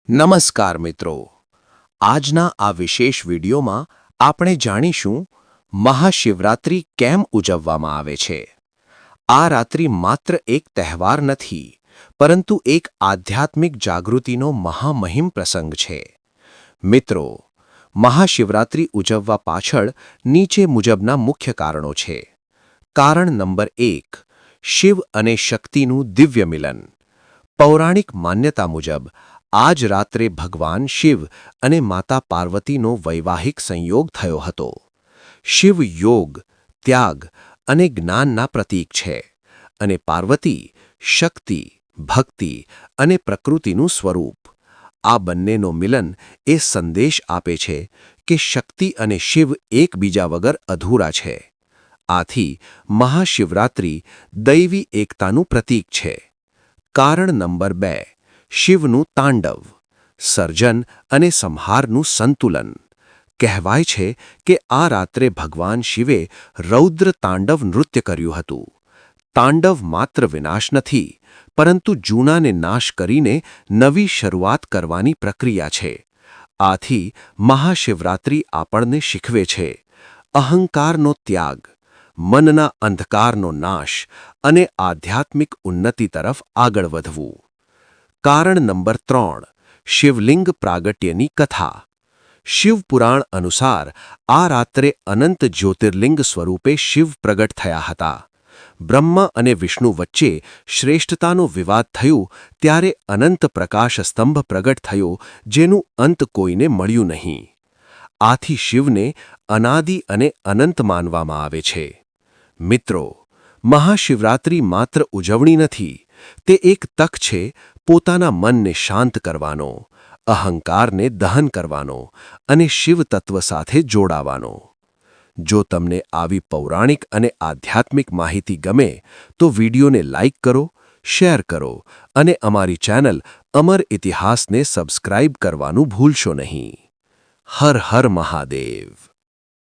નમસ્કાર મિત્રો, આજના આ વિશેષ વિડીયોમાં આપણે જાણીશું મહાશિવરાત્રિ કેમ ઉજવવામાં આવે છે। આ રાત્રિ માત્ર એક તહેવાર નથી, પરંતુ એક આધ્યાત્મિક જાગૃતિનો મહામહિમ પ્રસંગ છે। મિત્રો, મહાશિવરાત્રિ ઉજવવા પાછળ નીચે મુજબના મુખ્ય કારણો છે। કારણ નંબર 1, શિવ અને શક્તિનું દિવ્ય મિલન। પૌરાણિક માન્યતા મુજબ આજ રાત્રે ભગવાન શિવ અને માતા પાર્વતીનો વૈવાહિક સંયોગ થયો હતો। શિવ યોગ, ત્યાગ અને જ્ઞાનના પ્રતીક છે, અને પાર્વતી શક્તિ, ભક્તિ અને પ્રકૃતિનું સ્વરૂપ। આ બંનેનો મિલન એ સંદેશ આપે છે કે શક્તિ અને શિવ એકબીજા વગર અધૂરા છે। આથી મહાશિવરાત્રિ દૈવી એકતાનું પ્રતીક છે। કારણ નંબર 2, શિવનું તાંડવ, સર્જન અને સંહારનું સંતુલન। કહેવાય છે કે આ રાત્રે ભગવાન શિવે રૌદ્ર તાંડવ નૃત્ય કર્યું હતું। તાંડવ માત્ર વિનાશ નથી, પરંતુ જૂનાને નાશ કરીને નવી શરૂઆત કરવાની પ્રક્રિયા છે। આથી મહાશિવરાત્રિ આપણને શીખવે છે અહંકારનો ત્યાગ, મનના અંધકારનો નાશ અને આધ્યાત્મિક ઉન્નતિ તરફ આગળ વધવું। કારણ નંબર 3, શિવલિંગ પ્રાગટ્યની કથા। શિવપુરાણ અનુસાર આ રાત્રે અનંત જ્યોતિર્લિંગ સ્વરૂપે શિવ પ્રગટ થયા હતા। બ્રહ્મા અને વિષ્ણુ વચ્ચે શ્રેષ્ઠતાનો વિવાદ થયું ત્યારે અનંત પ્રકાશ સ્તંભ પ્રગટ થયો, જેનું અંત કોઈને મળ્યું નહીં। આથી શિવને અનાદિ અને અનંત માનવામાં આવે છે। મિત્રો, મહાશિવરાત્રિ માત્ર ઉજવણી નથી, તે એક તક છે પોતાના મનને શાંત કરવાનો, અહંકારને દહન કરવાનો અને શિવ તત્વ સાથે જોડાવાનો। જો તમને આવી પૌરાણિક અને આધ્યાત્મિક માહિતી ગમે તો વિડીયોને લાઇક કરો, શેર કરો અને અમારી ચેનલ અમર ઇતિહાસને સબસ્ક્રાઇબ કરવાનું ભૂલશો નહીં। હર હર મહાદેવ।